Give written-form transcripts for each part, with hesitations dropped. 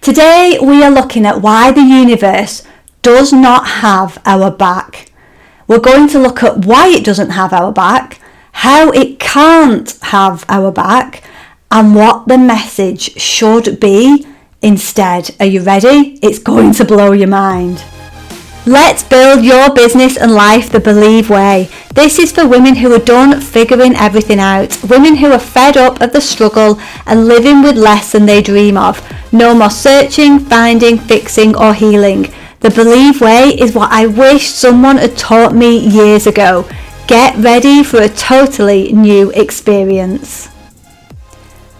Today we are looking at why the universe does not have our back. We're going to look at why it doesn't have our back, how it can't have our back, and what the message should be instead. Are you ready? It's going to blow your mind. Let's build your business and life the Believe way. This is for women who are done figuring everything out, women who are fed up of the struggle and living with less than they dream of. No more searching, finding, fixing or healing. The Believe way is what I wish someone had taught me years ago. Get ready for a totally new experience.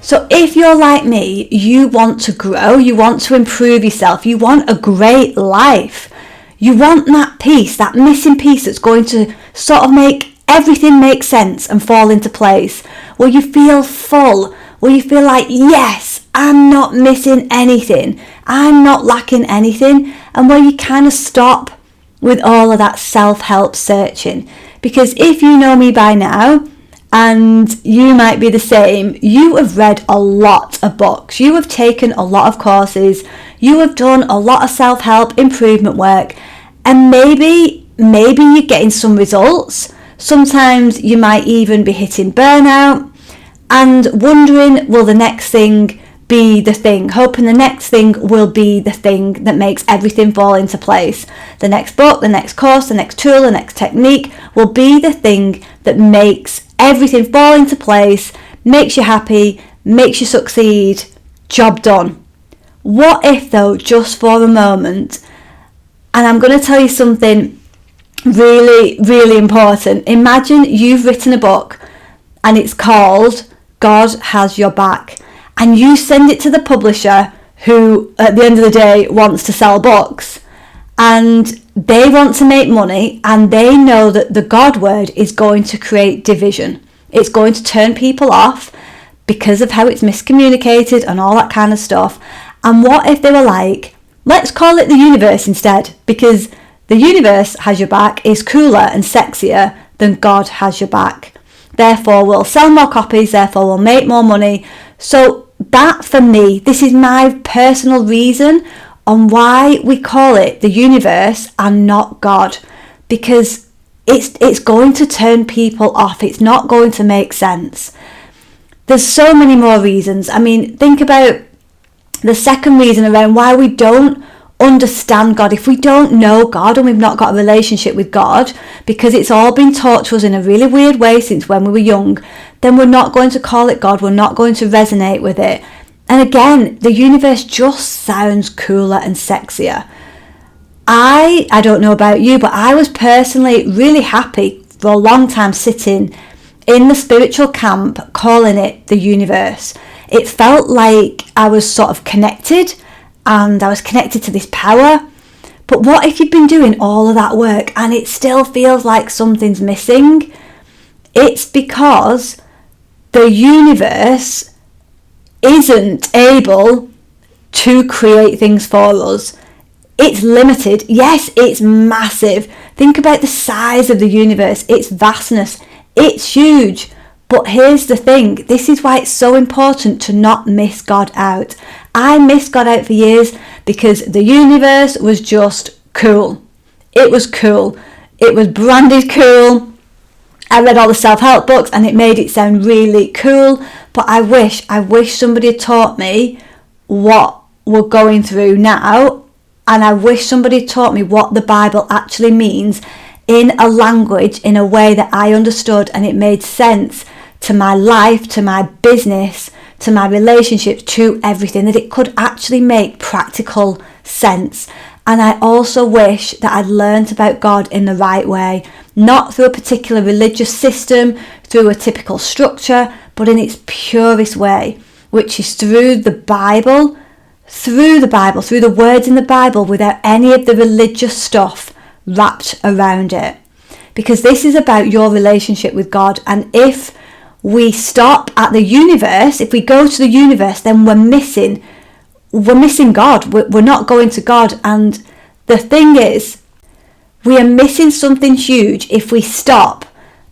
So if you're like me, you want to grow, you want to improve yourself, you want a great life. You want that piece, that missing piece that's going to sort of make everything make sense and fall into place. Where you feel full, where you feel like, yes, I'm not missing anything, I'm not lacking anything, and where you kind of stop with all of that self-help searching. Because if you know me by now, and you might be the same, you have read a lot of books, you have taken a lot of courses, you have done a lot of self-help improvement work, and maybe you're getting some results. Sometimes you might even be hitting burnout and wondering, will the next thing be the thing? Hoping the next thing will be the thing that makes everything fall into place. The next book, the next course, the next tool, the next technique will be the thing that makes everything fall into place, makes you happy, makes you succeed, job done. What if though, just for a moment, and I'm going to tell you something really, really important. Imagine you've written a book and it's called God Has Your Back, and you send it to the publisher who at the end of the day wants to sell books, and they want to make money, and they know that the God word is going to create division. It's going to turn people off because of how it's miscommunicated and all that kind of stuff. And what if they were like, let's call it the universe instead, because the universe has your back is cooler and sexier than God has your back. Therefore, we'll sell more copies, therefore we'll make more money. So that, for me, this is my personal reason on why we call it the universe and not God, because it's going to turn people off. It's not going to make sense. There's so many more reasons. I mean, think about the second reason around why we don't understand God. If we don't know God and we've not got a relationship with God, because it's all been taught to us in a really weird way since when we were young, then we're not going to call it God. We're not going to resonate with it. And again, the universe just sounds cooler and sexier. I don't know about you, but I was personally really happy for a long time sitting in the spiritual camp calling it the universe. It felt like I was sort of connected, and I was connected to this power. But what if you've been doing all of that work and it still feels like something's missing? It's because the universe isn't able to create things for us. It's limited. Yes, it's massive. Think about the size of the universe, its vastness. It's huge. But here's the thing, this is why it's so important to not miss God out. I missed God out for years because the universe was just cool. It was cool. It was branded cool. I read all the self-help books and it made it sound really cool. But I wish somebody had taught me what we're going through now. And I wish somebody had taught me what the Bible actually means in a language, in a way that I understood and it made sense to my life, to my business, to my relationships, to everything, that it could actually make practical sense. And I also wish that I'd learned about God in the right way, not through a particular religious system, through a typical structure, but in its purest way, which is through the Bible, through the words in the Bible, without any of the religious stuff wrapped around it. Because this is about your relationship with God, and if we stop at the universe, if we go to the universe, then we're missing God. We're not going to God. And the thing is, we are missing something huge if we stop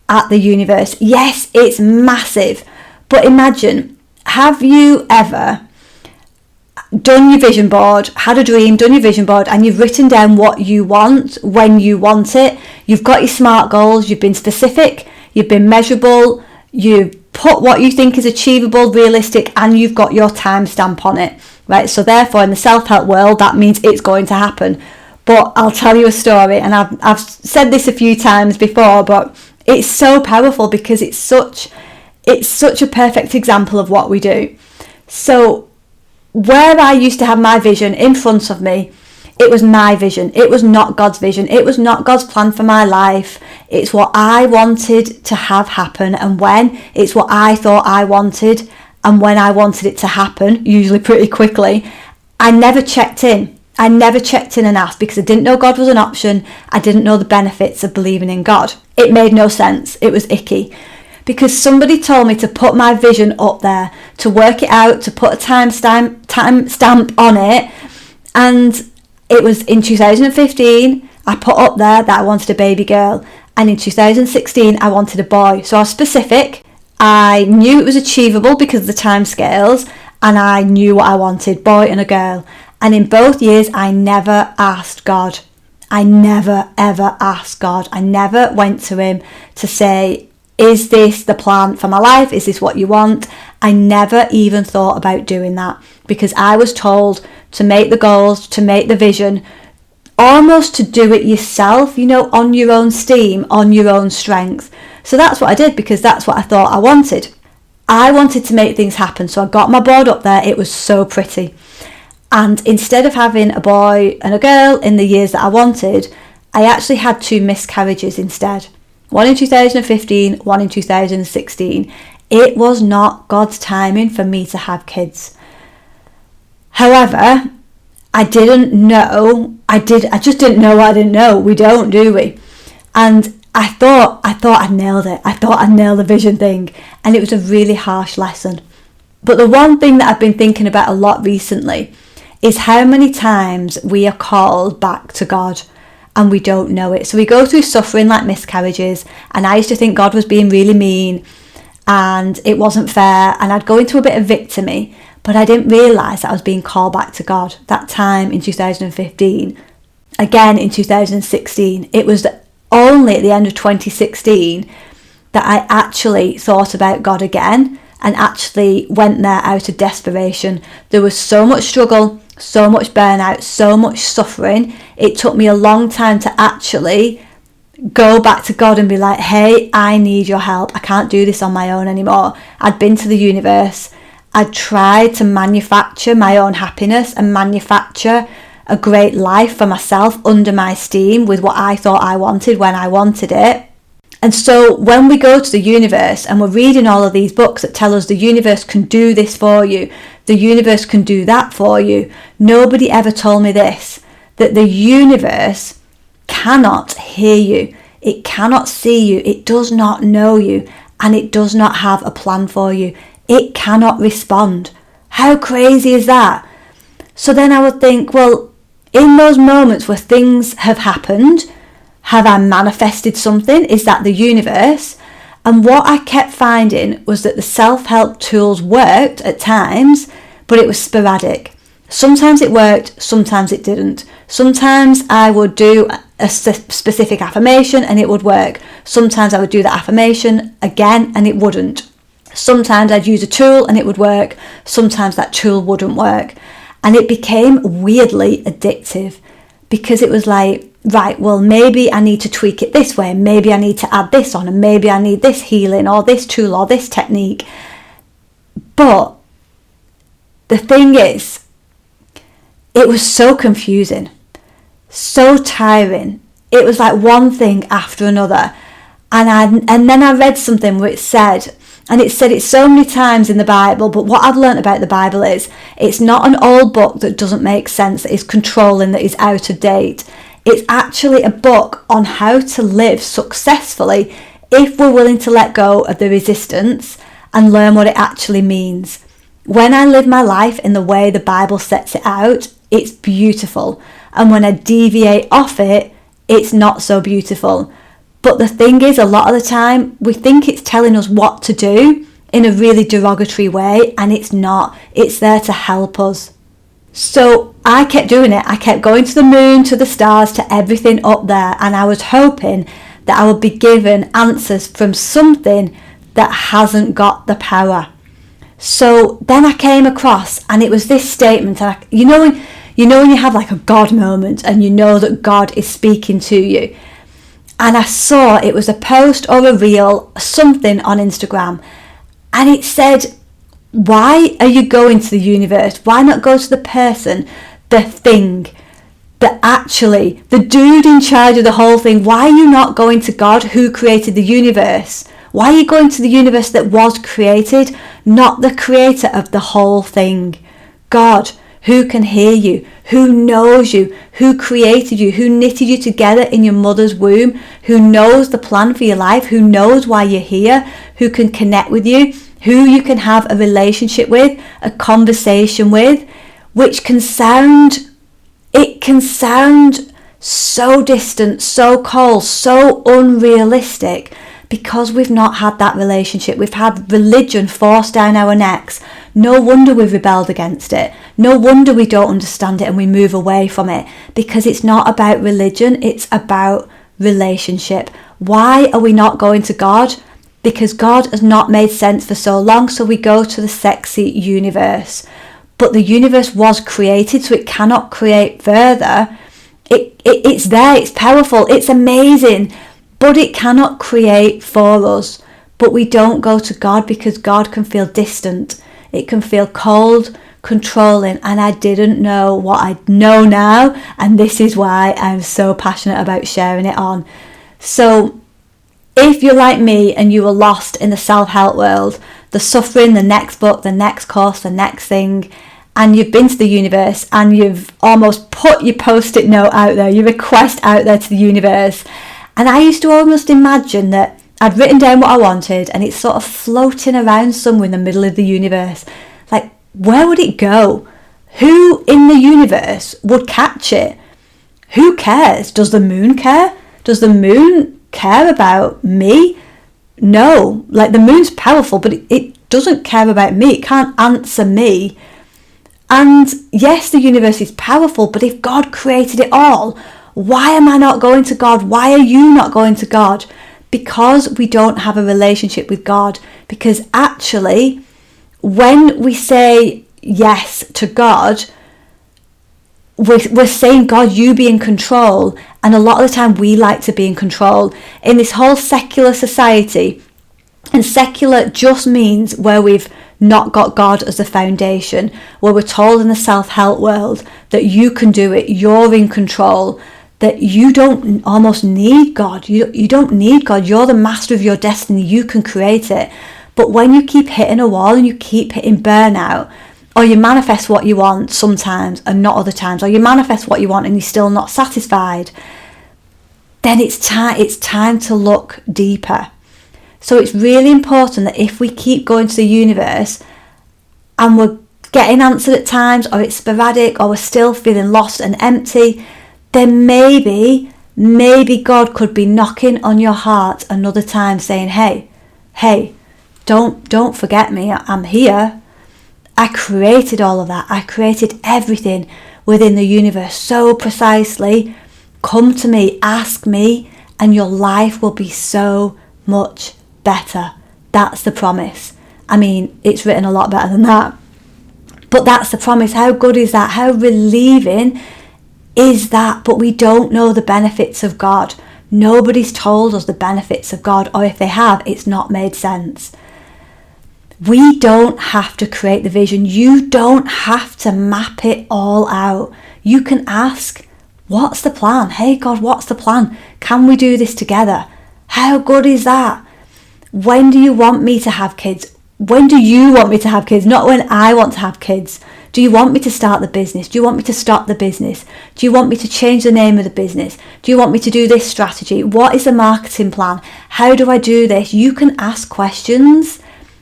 at the universe. Yes, it's massive, but imagine, have you ever done your vision board, had a dream, done your vision board, and you've written down what you want when you want it. You've got your SMART goals, you've been specific, you've been measurable, you've put what you think is achievable, realistic, and you've got your timestamp on it, right? So therefore, in the self-help world, that means it's going to happen. But I'll tell you a story, and I've said this a few times before, but it's so powerful because it's such a perfect example of what we do. So where I used to have my vision in front of me, it was my vision. It was not God's vision. It was not God's plan for my life. It's what I wanted to have happen, and when. It's what I thought I wanted, and when I wanted it to happen, usually pretty quickly. I never checked in. I never checked in and asked because I didn't know God was an option. I didn't know the benefits of believing in God. It made no sense. It was icky. Because somebody told me to put my vision up there, to work it out, to put a time stamp on it. And it was in 2015, I put up there that I wanted a baby girl. And in 2016, I wanted a boy. So I was specific. I knew it was achievable because of the time scales. And I knew what I wanted, boy and a girl. And in both years, I never asked God. I never, ever asked God. I never went to him to say, is this the plan for my life? Is this what you want? I never even thought about doing that because I was told to make the goals, to make the vision, almost to do it yourself, on your own steam, on your own strength. So that's what I did because that's what I thought I wanted. I wanted to make things happen. So I got my board up there. It was so pretty. And instead of having a boy and a girl in the years that I wanted, I actually had 2 miscarriages instead. One in 2015, one in 2016. It was not God's timing for me to have kids. However, I didn't know. I just didn't know what I didn't know. We don't, do we? And I thought I nailed it. I thought I nailed the vision thing. And it was a really harsh lesson. But the one thing that I've been thinking about a lot recently is how many times we are called back to God and we don't know it. So we go through suffering like miscarriages, and I used to think God was being really mean and it wasn't fair, and I'd go into a bit of victimy, but I didn't realise that I was being called back to God. That time in 2015, again in 2016, it was only at the end of 2016 that I actually thought about God again and actually went there out of desperation. There was so much struggle, so much burnout, so much suffering. It took me a long time to actually go back to God and be like, hey, I need your help. I can't do this on my own anymore. I'd been to the universe. I'd tried to manufacture my own happiness and manufacture a great life for myself under my steam with what I thought I wanted when I wanted it. And so when we go to the universe and we're reading all of these books that tell us the universe can do this for you, the universe can do that for you, nobody ever told me this, that the universe cannot hear you, it cannot see you, it does not know you, and it does not have a plan for you. It cannot respond. How crazy is that? So then I would think, well, in those moments where things have happened, have I manifested something? Is that the universe? And what I kept finding was that the self-help tools worked at times, but it was sporadic. Sometimes it worked, sometimes it didn't. Sometimes I would do a specific affirmation and it would work. Sometimes I would do the affirmation again and it wouldn't. Sometimes I'd use a tool and it would work. Sometimes that tool wouldn't work. And it became weirdly addictive because it was like, right, well, maybe I need to tweak it this way. Maybe I need to add this on, and maybe I need this healing or this tool or this technique. But the thing is, it was so confusing, so tiring. It was like one thing after another. And then I read something where it said it so many times in the Bible, but what I've learned about the Bible is it's not an old book that doesn't make sense, that is controlling, that is out of date. It's actually a book on how to live successfully if we're willing to let go of the resistance and learn what it actually means. When I live my life in the way the Bible sets it out, it's beautiful. And when I deviate off it, it's not so beautiful. But the thing is, a lot of the time, we think it's telling us what to do in a really derogatory way, and it's not. It's there to help us. So I kept doing it. I kept going to the moon, to the stars, to everything up there. And I was hoping that I would be given answers from something that hasn't got the power. So then I came across, and it was this statement. And you know when you have like a God moment and you know that God is speaking to you. And I saw it was a post or a reel, something on Instagram. And it said, why are you going to the universe? Why not go to the person, the thing, the dude in charge of the whole thing? Why are you not going to God who created the universe? Why are you going to the universe that was created, not the creator of the whole thing? God, who can hear you, who knows you, who created you, who knitted you together in your mother's womb, who knows the plan for your life, who knows why you're here, who can connect with you, who you can have a relationship with, a conversation with, which can sound so distant, so cold, so unrealistic, because we've not had that relationship. We've had religion forced down our necks. No wonder we've rebelled against it. No wonder we don't understand it and we move away from it, because it's not about religion, it's about relationship. Why are we not going to God? Because God has not made sense for so long, so we go to the sexy universe. But the universe was created, so it cannot create further. It's there, it's powerful, it's amazing, but it cannot create for us. But we don't go to God because God can feel distant. It can feel cold, controlling, and I didn't know what I know now, and this is why I'm so passionate about sharing it on. So if you're like me and you were lost in the self-help world, the suffering, the next book, the next course, the next thing, and you've been to the universe and you've almost put your post-it note out there, your request out there to the universe, and I used to almost imagine that I'd written down what I wanted and it's sort of floating around somewhere in the middle of the universe. Like, where would it go? Who in the universe would catch it? Who cares? Does the moon care? Does the moon care about me? No. Like, the moon's powerful, but it doesn't care about me. It can't answer me. And yes, the universe is powerful, but if God created it all, why am I not going to God? Why are you not going to God? Because we don't have a relationship with God. Because actually, when we say yes to God, we're saying, God, you be in control. And a lot of the time we like to be in control. In this whole secular society, and secular just means where we've not got God as the foundation, where we're told in the self-help world that you can do it, you're in control, that you don't almost need God. You don't need God. You're the master of your destiny. You can create it. But when you keep hitting a wall and you keep hitting burnout, or you manifest what you want sometimes and not other times, or you manifest what you want and you're still not satisfied, then it's time to look deeper. So it's really important that if we keep going to the universe and we're getting answered at times, or it's sporadic, or we're still feeling lost and empty, then maybe God could be knocking on your heart another time saying, hey, don't forget me. I'm here. I created all of that. I created everything within the universe so precisely. Come to me, ask me, and your life will be so much better. That's the promise. I mean, it's written a lot better than that. But that's the promise. How good is that? How relieving is that? But we don't know the benefits of God. Nobody's told us the benefits of God, or if they have, it's not made sense. We don't have to create the vision. You don't have to map it all out. You can ask, what's the plan? Hey God, what's the plan? Can we do this together? How good is that? When do you want me to have kids? When do you want me to have kids? Not when I want to have kids. Do you want me to start the business? Do you want me to stop the business? Do you want me to change the name of the business? Do you want me to do this strategy? What is the marketing plan? How do I do this? You can ask questions.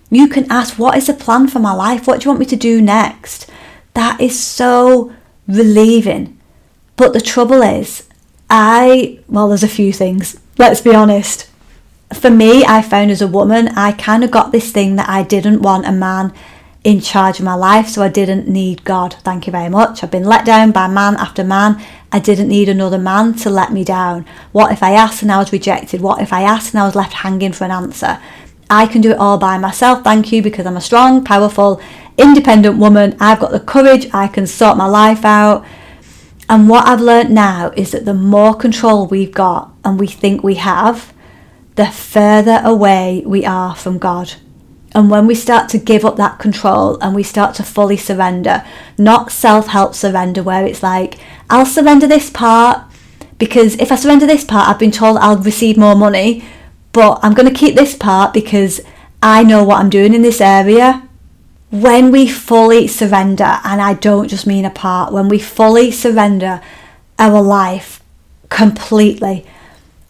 You can ask, what is the plan for my life? What do you want me to do next? That is so relieving. But the trouble is, there's a few things. Let's be honest. For me, I found as a woman, I kind of got this thing that I didn't want a man in charge of my life, so I didn't need God. Thank you very much. I've been let down by man after man. I didn't need another man to let me down. What if I asked and I was rejected? What if I asked and I was left hanging for an answer? I can do it all by myself, thank you, because I'm a strong, powerful, independent woman. I've got the courage. I can sort my life out. And what I've learned now is that the more control we've got and we think we have, the further away we are from God. And when we start to give up that control and we start to fully surrender, not self-help surrender where it's like, I'll surrender this part because if I surrender this part, I've been told I'll receive more money, but I'm going to keep this part because I know what I'm doing in this area. When we fully surrender, and I don't just mean a part, when we fully surrender our life completely,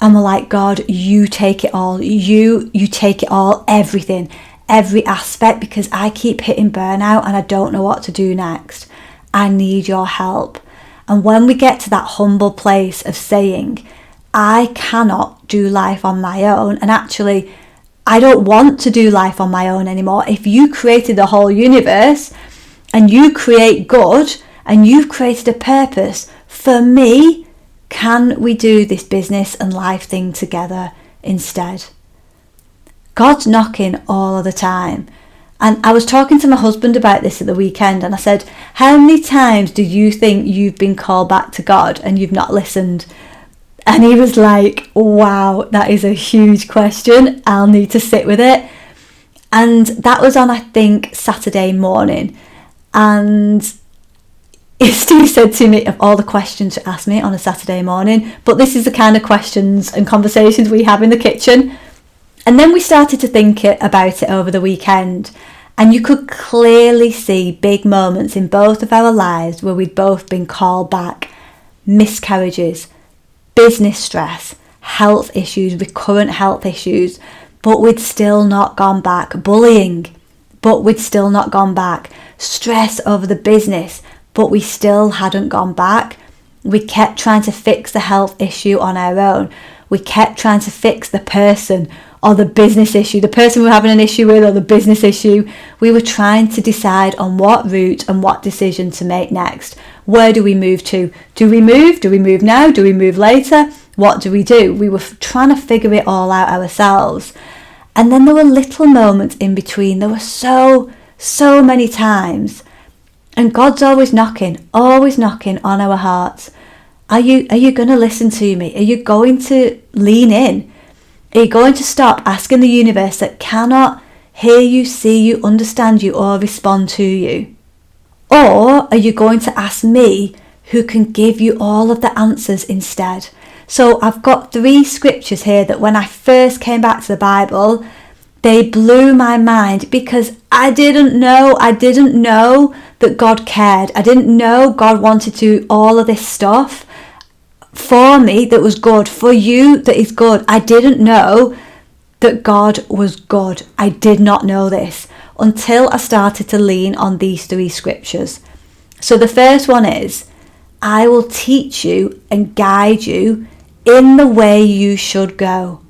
and we're like, God, you take it all, you take it all, everything, every aspect, because I keep hitting burnout and I don't know what to do next. I need your help. And when we get to that humble place of saying, I cannot do life on my own, and actually I don't want to do life on my own anymore. If you created the whole universe and you create good and you've created a purpose for me, can we do this business and life thing together instead? God's knocking all of the time. And I was talking to my husband about this at the weekend, and I said, how many times do you think you've been called back to God and you've not listened? And he was like, wow, that is a huge question. I'll need to sit with it. And that was on, I think, Saturday morning. And Steve said to me, of all the questions to ask me on a Saturday morning, but this is the kind of questions and conversations we have in the kitchen. And then we started to think about it over the weekend. And you could clearly see big moments in both of our lives where we'd both been called back. Miscarriages, business stress, health issues, recurrent health issues, but we'd still not gone back. Bullying, but we'd still not gone back. Stress over the business, but we still hadn't gone back. We kept trying to fix the health issue on our own. We kept trying to fix the person or the business issue, the person we were having an issue with or the business issue. We were trying to decide on what route and what decision to make next. Where do we move to? Do we move? Do we move now? Do we move later? What do? We were trying to figure it all out ourselves. And then there were little moments in between. There were so many times. And God's always knocking on our hearts. Are you going to listen to me? Are you going to lean in? Are you going to stop asking the universe that cannot hear you, see you, understand you, or respond to you? Or are you going to ask me, who can give you all of the answers instead? So I've got 3 scriptures here that when I first came back to the Bible, they blew my mind because I didn't know that God cared. I didn't know God wanted to do all of this stuff for me that was good, for you that is good. I didn't know that God was good. I did not know this until I started to lean on these 3 scriptures. So the first one is, I will teach you and guide you in the way you should go.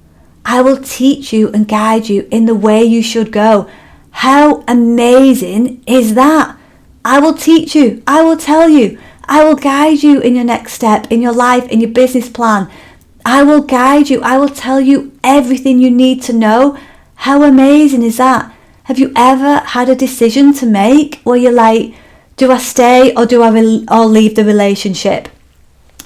I will teach you and guide you in the way you should go. How amazing is that? I will teach you. I will tell you. I will guide you in your next step, in your life, in your business plan. I will guide you. I will tell you everything you need to know. How amazing is that? Have you ever had a decision to make where you're like, do I stay or do I leave the relationship?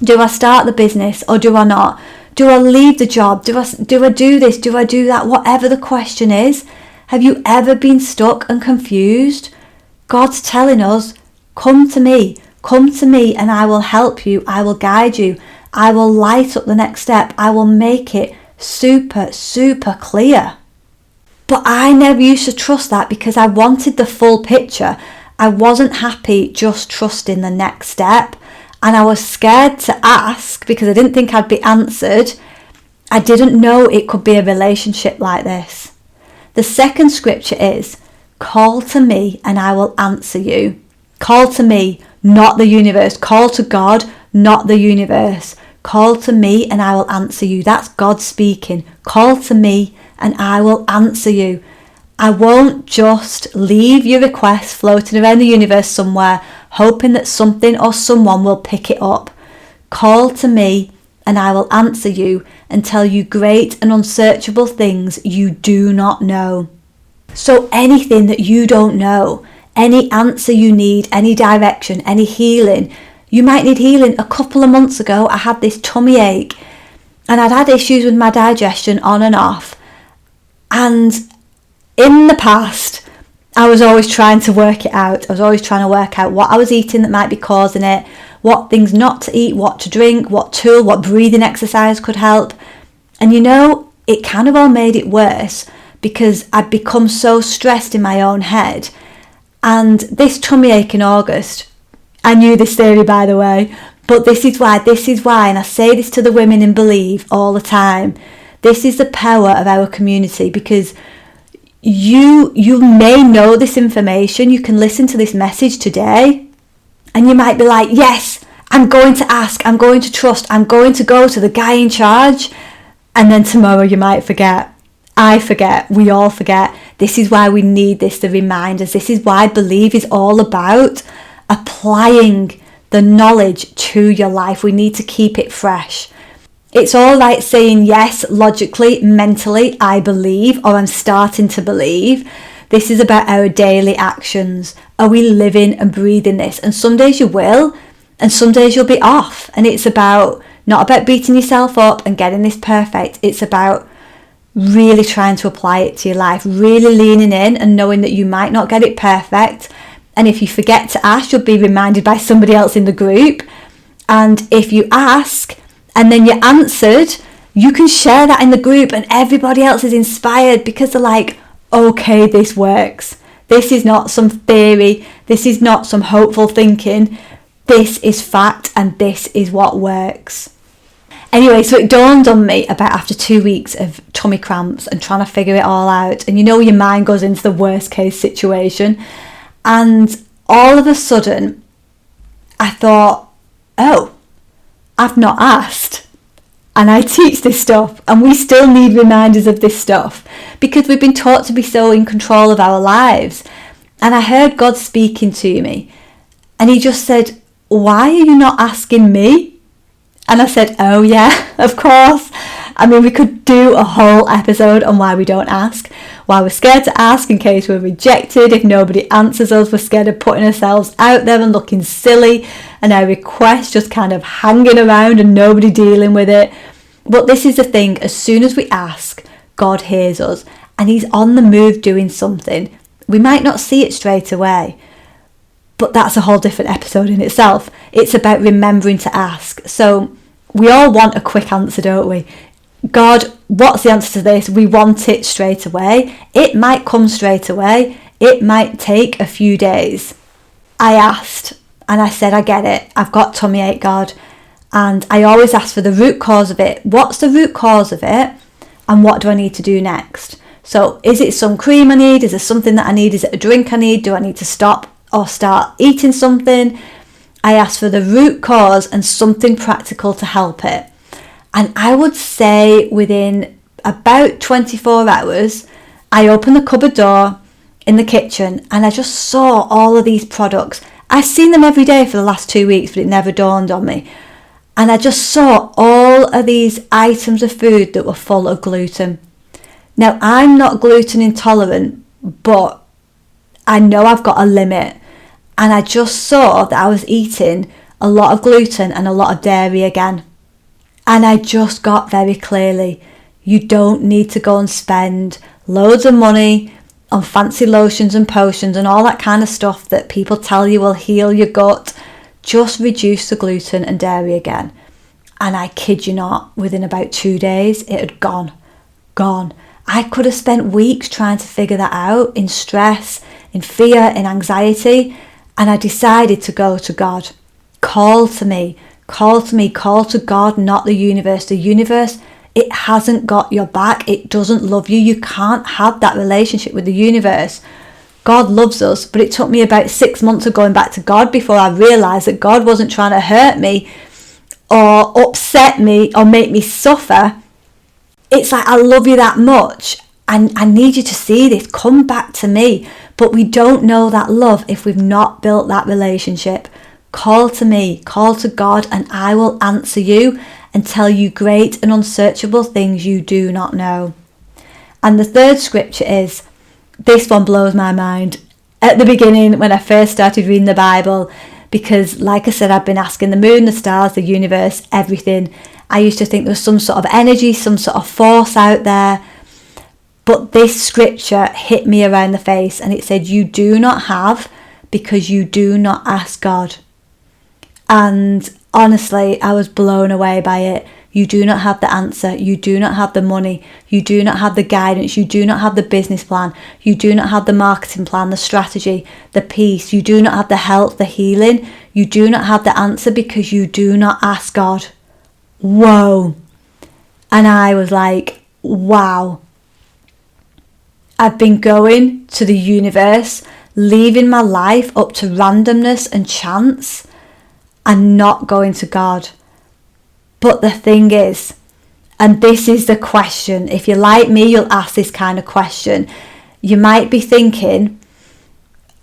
Do I start the business or do I not? Do I leave the job? Do I do this? Do I do that? Whatever the question is, have you ever been stuck and confused? God's telling us, come to me and I will help you. I will guide you. I will light up the next step. I will make it super, super clear. But I never used to trust that because I wanted the full picture. I wasn't happy just trusting the next step. And I was scared to ask because I didn't think I'd be answered. I didn't know it could be a relationship like this. The second scripture is, call to me and I will answer you. Call to me, not the universe. Call to God, not the universe. Call to me and I will answer you. That's God speaking. Call to me and I will answer you. I won't just leave your request floating around the universe somewhere, hoping that something or someone will pick it up. Call to me and I will answer you and tell you great and unsearchable things you do not know. So anything that you don't know, any answer you need, any direction, any healing. You might need healing. A couple of months ago, I had this tummy ache and I'd had issues with my digestion on and off. And in the past, I was always trying to work it out. I was always trying to work out what I was eating that might be causing it, what things not to eat, what to drink, what tool, what breathing exercise could help. And it kind of all made it worse because I'd become so stressed in my own head. And this tummy ache in August, I knew this theory by the way, but this is why, and I say this to the women in Believe all the time. This is the power of our community, because you may know this information. You can listen to this message today and you might be like, yes, I'm going to ask, I'm going to trust, I'm going to go to the guy in charge. And then tomorrow you might forget. I forget, we all forget. This is why we need this, the reminders. This is why Believe is all about applying the knowledge to your life. We need to keep it fresh. It's all right saying yes, logically, mentally, I believe, or I'm starting to believe. This is about our daily actions. Are we living and breathing this? And some days you will, and some days you'll be off. And it's not about beating yourself up and getting this perfect. It's about really trying to apply it to your life, really leaning in and knowing that you might not get it perfect. And if you forget to ask, you'll be reminded by somebody else in the group. And if you ask and then you're answered, you can share that in the group and everybody else is inspired because they're like, okay, this works. This is not some theory. This is not some hopeful thinking. This is fact and this is what works. Anyway, so it dawned on me about after 2 weeks of tummy cramps and trying to figure it all out. And your mind goes into the worst case situation. And all of a sudden, I thought, oh, I've not asked. And I teach this stuff and we still need reminders of this stuff because we've been taught to be so in control of our lives. And I heard God speaking to me and he just said, why are you not asking me? And I said, oh yeah, of course. I mean, we could do a whole episode on why we don't ask, why we're scared to ask in case we're rejected. If nobody answers us, we're scared of putting ourselves out there and looking silly and our request just kind of hanging around and nobody dealing with it. But this is the thing, as soon as we ask, God hears us and he's on the move doing something. We might not see it straight away, but that's a whole different episode in itself. It's about remembering to ask. So we all want a quick answer, don't we? God, what's the answer to this? We want it straight away. It might come straight away. It might take a few days. I asked and I said, I get it. I've got tummy ache, God. And I always ask for the root cause of it. What's the root cause of it? And what do I need to do next? So is it some cream I need? Is there something that I need? Is it a drink I need? Do I need to stop or start eating something? I asked for the root cause and something practical to help it. And I would say within about 24 hours, I opened the cupboard door in the kitchen and I just saw all of these products. I've seen them every day for the last 2 weeks, but it never dawned on me. And I just saw all of these items of food that were full of gluten. Now, I'm not gluten intolerant, but I know I've got a limit. And I just saw that I was eating a lot of gluten and a lot of dairy again. And I just got very clearly, you don't need to go and spend loads of money on fancy lotions and potions and all that kind of stuff that people tell you will heal your gut. Just reduce the gluten and dairy again. And I kid you not, within about 2 days, it had gone. I could have spent weeks trying to figure that out, in stress, in fear, in anxiety. And I decided to go to God. Call to God, not the universe. The universe, it hasn't got your back. It doesn't love you. You can't have that relationship with the universe. God loves us, but it took me about 6 months of going back to God before I realised that God wasn't trying to hurt me or upset me or make me suffer. It's like, I love you that much. I need you to see this. Come back to me. But we don't know that love if we've not built that relationship. Call to me, call to God, and I will answer you and tell you great and unsearchable things you do not know. And the third scripture is, this one blows my mind. At the beginning, when I first started reading the Bible, because like I said, I've been asking the moon, the stars, the universe, everything. I used to think there was some sort of energy, some sort of force out there. But this scripture hit me around the face, and it said, you do not have because you do not ask God. And honestly, I was blown away by it. You do not have the answer. You do not have the money. You do not have the guidance. You do not have the business plan. You do not have the marketing plan, the strategy, the peace. You do not have the health, the healing. You do not have the answer because you do not ask God. Whoa. And I was like, wow. I've been going to the universe, leaving my life up to randomness and chance, and not going to God. But the thing is, and this is the question, if you're like me, you'll ask this kind of question. You might be thinking,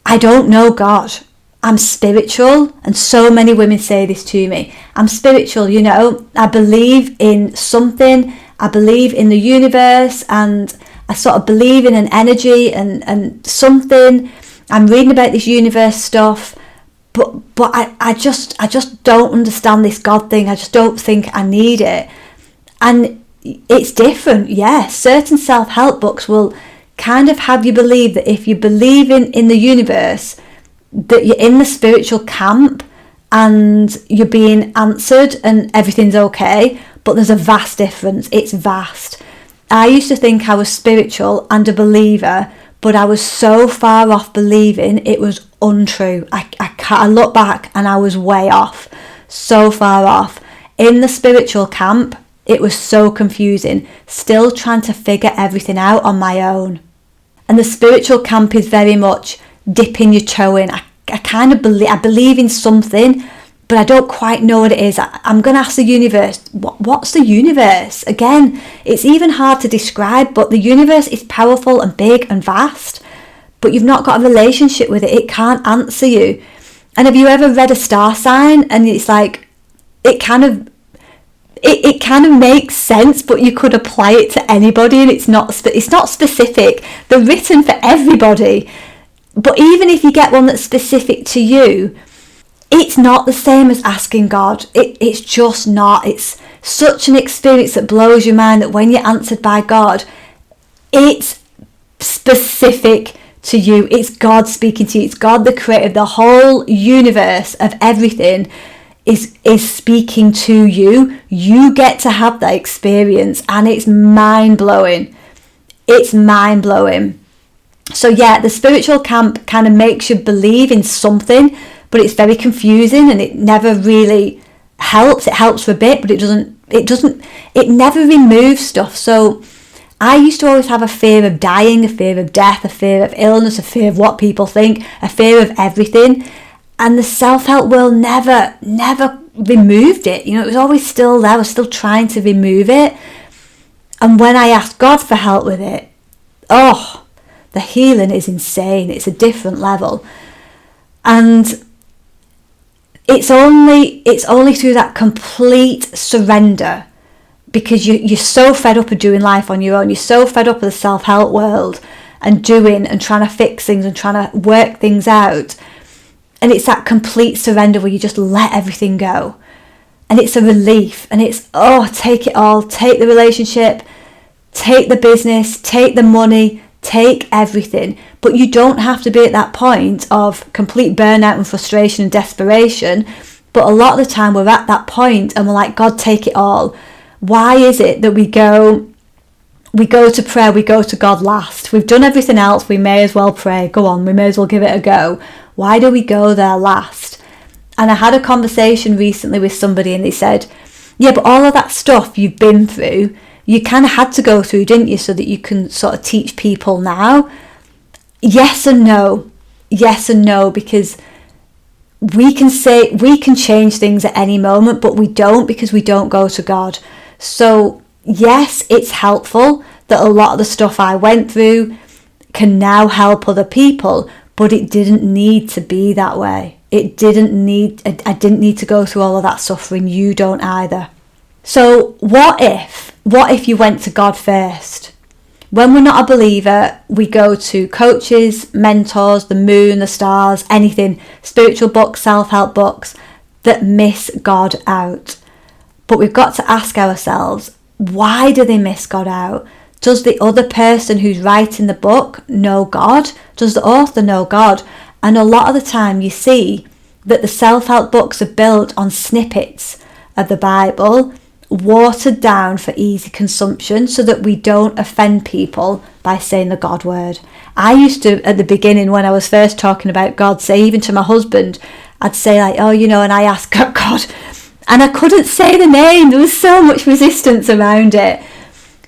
I don't know God. I'm spiritual. And so many women say this to me. I'm spiritual, you know. I believe in something. I believe in the universe, and I sort of believe in an energy and something. I'm reading about this universe stuff. But I just don't understand this God thing. I just don't think I need it. And it's different, yeah. Certain self-help books will kind of have you believe that if you believe in the universe, that you're in the spiritual camp and you're being answered and everything's okay. But there's a vast difference. It's vast. I used to think I was spiritual and a believer, but I was so far off believing it was untrue. I look back and I was way off, so far off. In the spiritual camp, it was so confusing, still trying to figure everything out on my own. And the spiritual camp is very much dipping your toe in. I kind of believe in something, but I don't quite know what it is. I'm going to ask the universe, what's the universe? Again, it's even hard to describe, but the universe is powerful and big and vast, but you've not got a relationship with it. It can't answer you. And have you ever read a star sign and it's like, it kind of makes sense, but you could apply it to anybody, and it's not specific. They're written for everybody. But even if you get one that's specific to you, it's not the same as asking God. It's just not. It's such an experience that blows your mind that when you're answered by God, it's specific to you. It's God speaking to you. It's God, the creator of the whole universe, of everything, is speaking to you. You get to have that experience, and it's mind-blowing. It's mind-blowing. So yeah, the spiritual camp kind of makes you believe in something, but it's very confusing and it never really helps. It helps for a bit, but it never removes stuff. So I used to always have a fear of dying, a fear of death, a fear of illness, a fear of what people think, a fear of everything. And the self-help world never removed it. You know, it was always still there. I was still trying to remove it. And when I asked God for help with it, the healing is insane. It's a different level. And it's only through that complete surrender, because you're so fed up of doing life on your own. You're so fed up of the self-help world and doing and trying to fix things and trying to work things out. And it's that complete surrender where you just let everything go. And it's a relief. And it's, take it all. Take the relationship. Take the business. Take the money. Take everything. But you don't have to be at that point of complete burnout and frustration and desperation. But a lot of the time we're at that point and we're like, God, take it all. Why is it that we go to prayer, we go to God last? We've done everything else, we may as well pray. Go on, we may as well give it a go. Why do we go there last? And I had a conversation recently with somebody and they said, yeah, but all of that stuff you've been through, you kind of had to go through, didn't you, so that you can sort of teach people now? Yes and no. Yes and no, because we can change things at any moment, but we don't, because we don't go to God. So yes, it's helpful that a lot of the stuff I went through can now help other people, but it didn't need to be that way. I didn't need to go through all of that suffering. You don't either. So what if you went to God first? When we're not a believer, we go to coaches, mentors, the moon, the stars, anything, spiritual books, self-help books that miss God out. But we've got to ask ourselves, why do they miss God out? Does the other person who's writing the book know God? Does the author know God? And a lot of the time you see that the self-help books are built on snippets of the Bible, watered down for easy consumption so that we don't offend people by saying the God word. I used to, at the beginning when I was first talking about God, say even to my husband, I'd say like, oh, you know, and I asked God, and I couldn't say the name. There was so much resistance around it.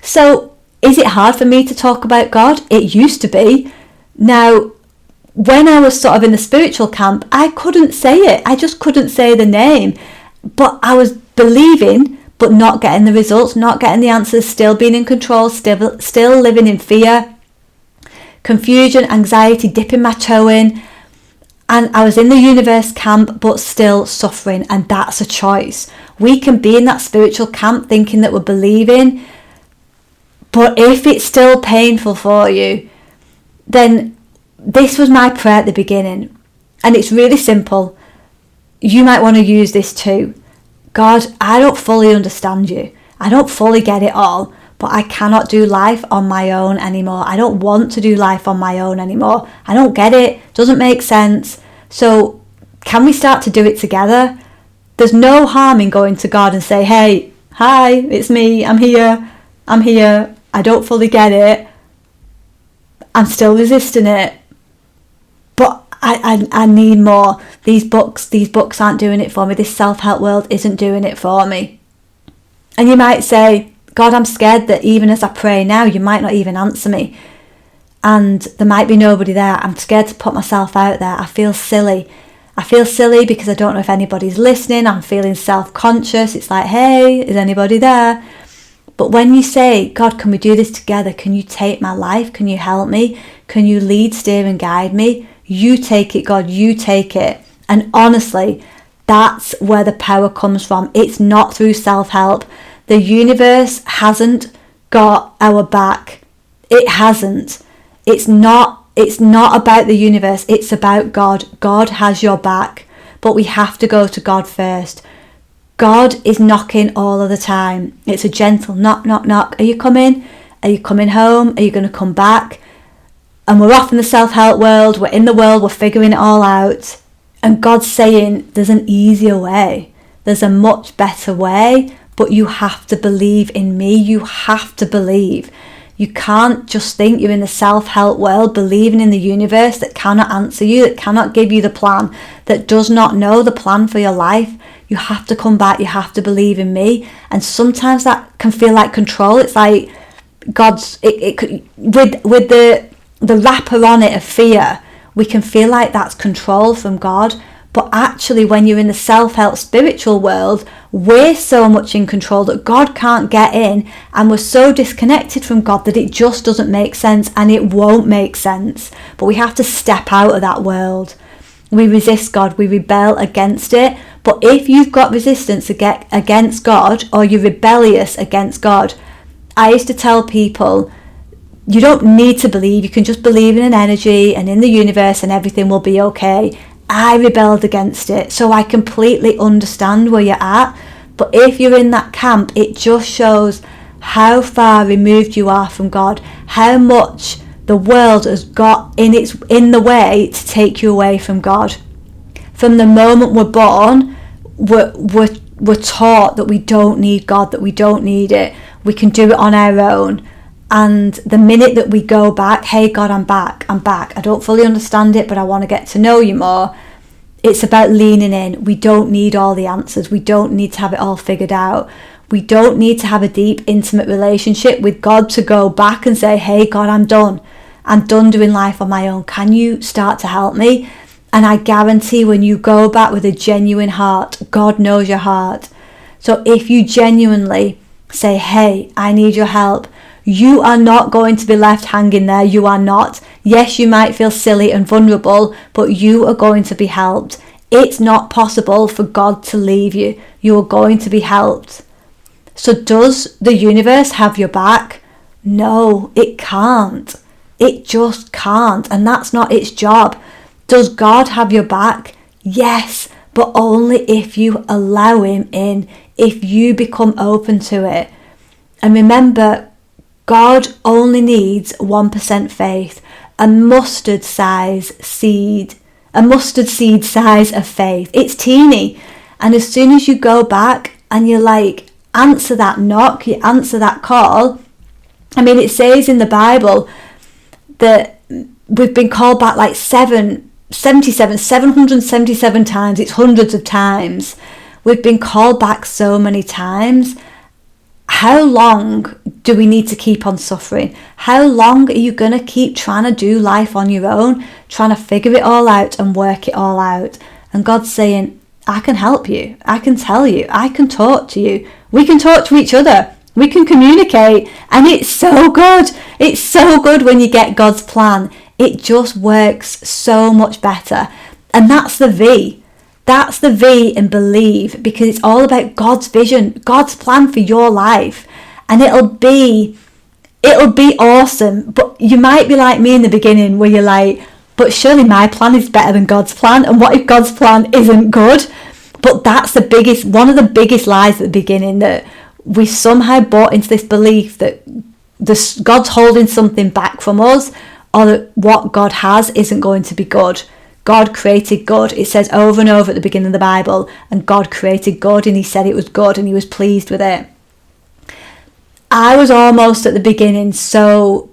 So is it hard for me to talk about God? It used to be. Now, when I was sort of in the spiritual camp, I couldn't say it. I just couldn't say the name. But I was believing, but not getting the results, not getting the answers, still being in control, still living in fear, confusion, anxiety, dipping my toe in. And I was in the universe camp, but still suffering. And that's a choice. We can be in that spiritual camp thinking that we're believing, but if it's still painful for you, then this was my prayer at the beginning. And it's really simple. You might want to use this too. God, I don't fully understand you. I don't fully get it all, but I cannot do life on my own anymore. I don't want to do life on my own anymore. I don't get it. Doesn't make sense. So can we start to do it together? There's no harm in going to God and say, hey, hi, it's me. I'm here. I don't fully get it. I'm still resisting it. But I need more. These books aren't doing it for me. This self-help world isn't doing it for me. And you might say, God, I'm scared that even as I pray now, you might not even answer me. And there might be nobody there. I'm scared to put myself out there. I feel silly. Because I don't know if anybody's listening. I'm feeling self-conscious. It's like, hey, is anybody there? But when you say, God, can we do this together? Can you take my life? Can you help me? Can you lead, steer and guide me? You take it, God, you take it. And honestly, that's where the power comes from. It's not through self-help. The universe hasn't got our back. It hasn't. It's not about the universe. It's about God. God has your back. But we have to go to God first. God is knocking all of the time. It's a gentle knock, knock, knock. Are you coming? Are you coming home? Are you going to come back? And we're off in the self-help world. We're in the world. We're figuring it all out. And God's saying there's an easier way. There's a much better way. But you have to believe in me. You have to believe. You can't just think you're in the self-help world, believing in the universe that cannot answer you, that cannot give you the plan, that does not know the plan for your life. You have to come back. You have to believe in me. And sometimes that can feel like control. It's like God's, it could, with the wrapper on it of fear, we can feel like that's control from God. But actually, when you're in the self-help spiritual world, we're so much in control that God can't get in, and we're so disconnected from God that it just doesn't make sense, and it won't make sense. But we have to step out of that world. We resist God, we rebel against it. But if you've got resistance against God, or you're rebellious against God, I used to tell people, you don't need to believe, you can just believe in an energy and in the universe and everything will be okay. I rebelled against it, so I completely understand where you're at. But if you're in that camp, it just shows how far removed you are from God, how much the world has got in the way to take you away from God. From the moment we're born, we're taught that we don't need God, that we don't need it. We can do it on our own. And the minute that we go back, hey God, I'm back. I don't fully understand it, but I want to get to know you more. It's about leaning in. We don't need all the answers. We don't need to have it all figured out. We don't need to have a deep, intimate relationship with God to go back and say, hey God, I'm done. I'm done doing life on my own. Can you start to help me? And I guarantee when you go back with a genuine heart, God knows your heart. So if you genuinely say, hey, I need your help, You are not going to be left hanging there. You are not. Yes, you might feel silly and vulnerable, but you are going to be helped. It's not possible for God to leave you. You are going to be helped. So does the universe have your back? No, it can't. It just can't. And that's not its job. Does God have your back? Yes, but only if you allow him in, if you become open to it. And remember, God only needs 1% faith, a mustard seed size of faith. It's teeny. And as soon as you go back and you're like, answer that knock, you answer that call. I mean, it says in the Bible that we've been called back like 777 times. It's hundreds of times. We've been called back so many times. How long do we need to keep on suffering? How long are you going to keep trying to do life on your own, trying to figure it all out and work it all out? And God's saying, I can help you. I can tell you. I can talk to you. We can talk to each other. We can communicate. And it's so good. It's so good when you get God's plan. It just works so much better. And that's the V. That's the V in believe, because it's all about God's vision, God's plan for your life. And it'll be awesome. But you might be like me in the beginning where you're like, but surely my plan is better than God's plan. And what if God's plan isn't good? But that's one of the biggest lies at the beginning, that we somehow bought into this belief that God's holding something back from us, or that what God has isn't going to be good. God created good. It says over and over at the beginning of the Bible, and God created good, and he said it was good, and he was pleased with it. I was almost at the beginning, so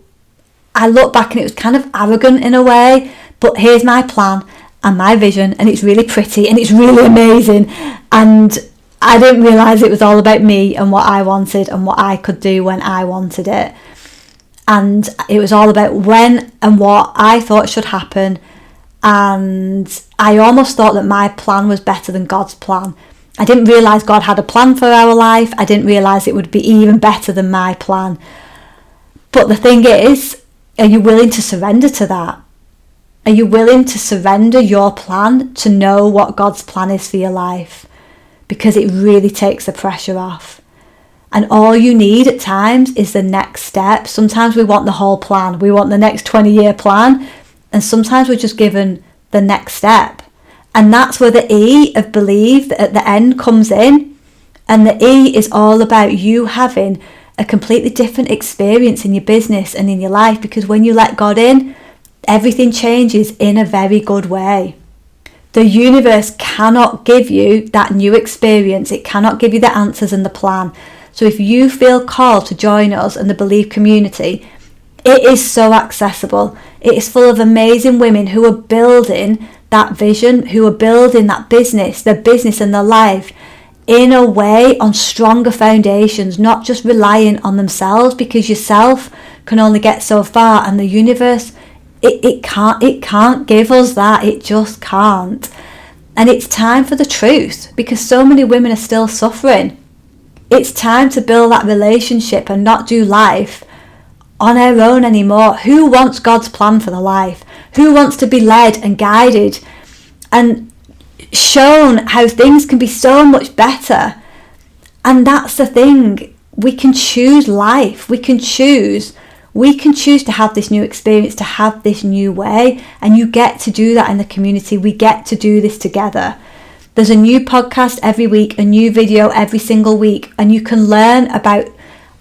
I look back and it was kind of arrogant in a way, but here's my plan and my vision, and it's really pretty and it's really amazing, and I didn't realise it was all about me and what I wanted and what I could do when I wanted it. And it was all about when and what I thought should happen. And I almost thought that my plan was better than God's plan. I didn't realise God had a plan for our life. I didn't realise it would be even better than my plan. But the thing is, are you willing to surrender to that? Are you willing to surrender your plan to know what God's plan is for your life? Because it really takes the pressure off. And all you need at times is the next step. Sometimes we want the whole plan. We want the next 20-year plan. And sometimes we're just given the next step. And that's where the E of believe at the end comes in. And the E is all about you having a completely different experience in your business and in your life. Because when you let God in, everything changes in a very good way. The universe cannot give you that new experience. It cannot give you the answers and the plan. So if you feel called to join us and the Believe community, it is so accessible. It is full of amazing women who are building that vision, who are building that business, their business and their life in a way on stronger foundations, not just relying on themselves, because yourself can only get so far, and the universe, it can't give us that. It just can't. And it's time for the truth, because so many women are still suffering. It's time to build that relationship and not do life on our own anymore. Who wants God's plan for their life? Who wants to be led and guided and shown how things can be so much better? And that's the thing. We can choose life. We can choose to have this new experience, to have this new way. And you get to do that in the community. We get to do this together. There's a new podcast every week, a new video every single week, and you can learn about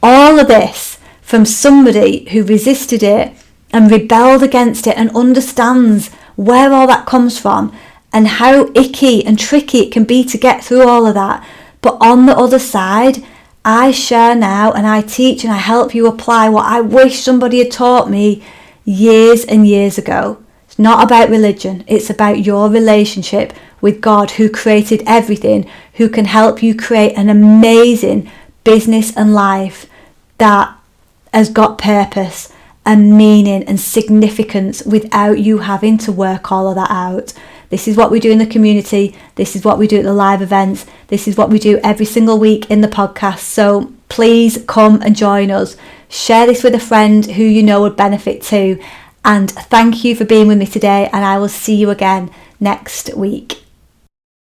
all of this from somebody who resisted it and rebelled against it and understands where all that comes from and how icky and tricky it can be to get through all of that. But on the other side, I share now and I teach and I help you apply what I wish somebody had taught me years and years ago. It's not about religion. It's about your relationship with God, who created everything, who can help you create an amazing business and life that has got purpose and meaning and significance without you having to work all of that out. This is what we do in the community. This is what we do at the live events. This is what we do every single week in the podcast. So please come and join us, share this with a friend who you know would benefit too. And thank you for being with me today, and I will see you again next week.